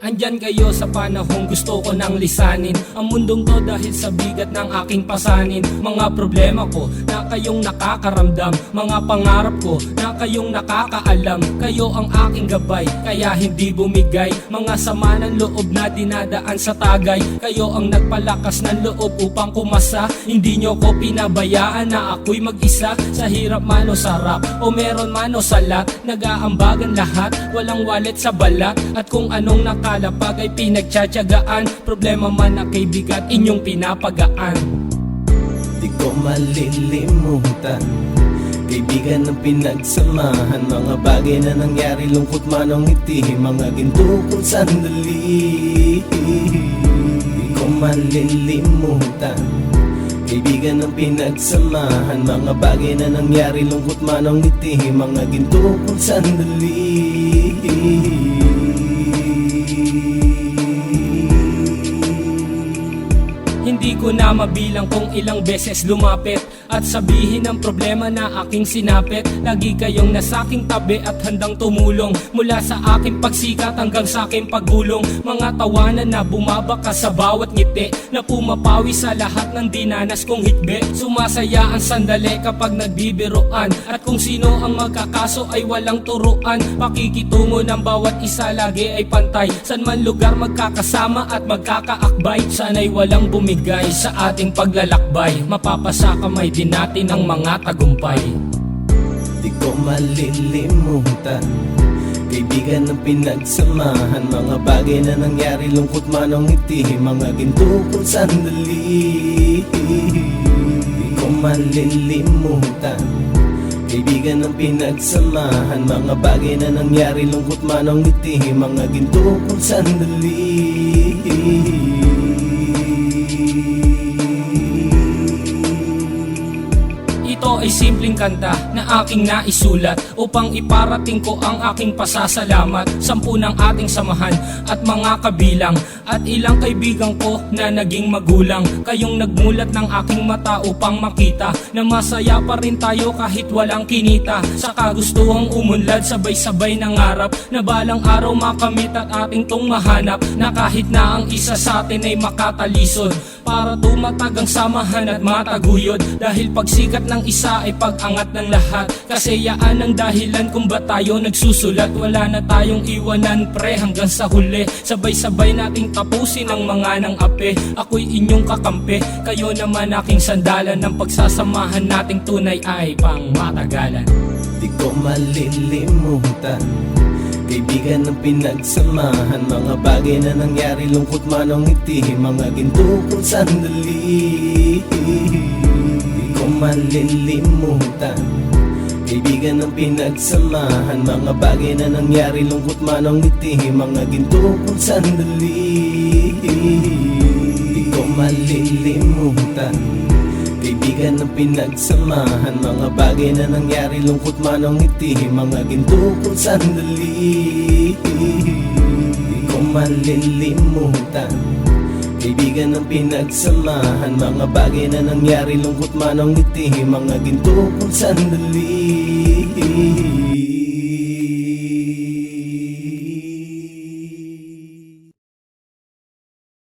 Andyan kayo sa panahong gusto ko nang lisanin ang mundong to dahil sa bigat ng aking pasanin. Mga problema ko na kayong nakakaramdam, mga pangarap ko na kayong nakakaalam. Kayo ang aking gabay, kaya hindi bumigay. Mga sama ng loob na dinadaan sa tagay, kayo ang nagpalakas ng loob upang kumasa. Hindi nyo ko pinabayaan na ako'y mag-isa. Sa hirap man o sarap, o meron man o salat, nag-aambagan lahat, walang wallet sa balat. At kung anong nakalapag ay pinagtsatsagaan, problema man na kaibigan, inyong pinapagaan. Di ko malilimutan, kaibigan ng pinagsamahan, mga bagay na nangyari, lungkot man o ngiti, mga ginto kong sandali. Di ko malilimutan, kaibigan ng pinagsamahan, mga bagay na nangyari, lungkot man o ngiti, mga ginto kong sandali. Hindi ko na mabilang kung ilang beses lumapit at sabihin ang problema na aking sinapit. Lagi kayong nasa aking tabi at handang tumulong, mula sa aking pagsikat hanggang sa aking paggulong. Mga tawanan na bumabaka sa bawat ngiti, na pumapawi sa lahat ng dinanas kong hitbe. Sumasaya ang sandali kapag nagbibiroan, at kung sino ang magkakaso ay walang turuan. Pakikitungo ng bawat isa lagi ay pantay, san man lugar magkakasama at magkakaakbay. Sana'y walang bumigay sa ating paglalakbay, mapapasa kamay din natin ang mga tagumpay. Di ko malilimutan, kaibigan ng pinagsamahan, mga bagay na nangyari, lungkot man o ngiti, mga ginto kong sandali. Di ko malilimutan, kaibigan ng pinagsamahan, mga bagay na nangyari, lungkot man o ngiti, mga ginto kong sandali. Ito ay simpleng kanta na aking naisulat upang iparating ko ang aking pasasalamat. 10 ng ating samahan at mga kabilang, at ilang kaibigan ko na naging magulang. Kayong nagmulat ng aking mata upang makita na masaya pa rin tayo kahit walang kinita. Sa kagustuhang umunlad, sabay-sabay nangarap na balang araw makamit at ating tong mahanap, na kahit na ang isa sa atin ay makatalisod, para tumatag ang samahan at mataguyod. Dahil pagsikat ng isa ay pag-angat ng lahat, kasi yaan ang dahilan kung ba't tayo nagsusulat. Wala na tayong iwanan pre hanggang sa huli, sabay-sabay nating tapusin ang mga nang ape. Ako'y inyong kakampi, kayo naman aking sandalan, ng pagsasamahan nating tunay ay pang matagalan. Di ko malilimutan, kaibigan ng pinagsamahan, mga bagay na nangyari, lungkot man o ngiti, mga ginto kong sandali. Di ko malilimutan, kaibigan ng pinagsamahan, mga bagay na nangyari, lungkot man o ngiti, mga ginto kong sandali. Di ko malilimutan, kaibigan ng pinagsamahan, mga bagay na nangyari, lungkot man o ngiti, mga ginto kong sandali. Di ko malilimutan, kaibigan ng pinagsamahan, mga bagay na nangyari, lungkot man o ngiti, mga ginto kong sandali.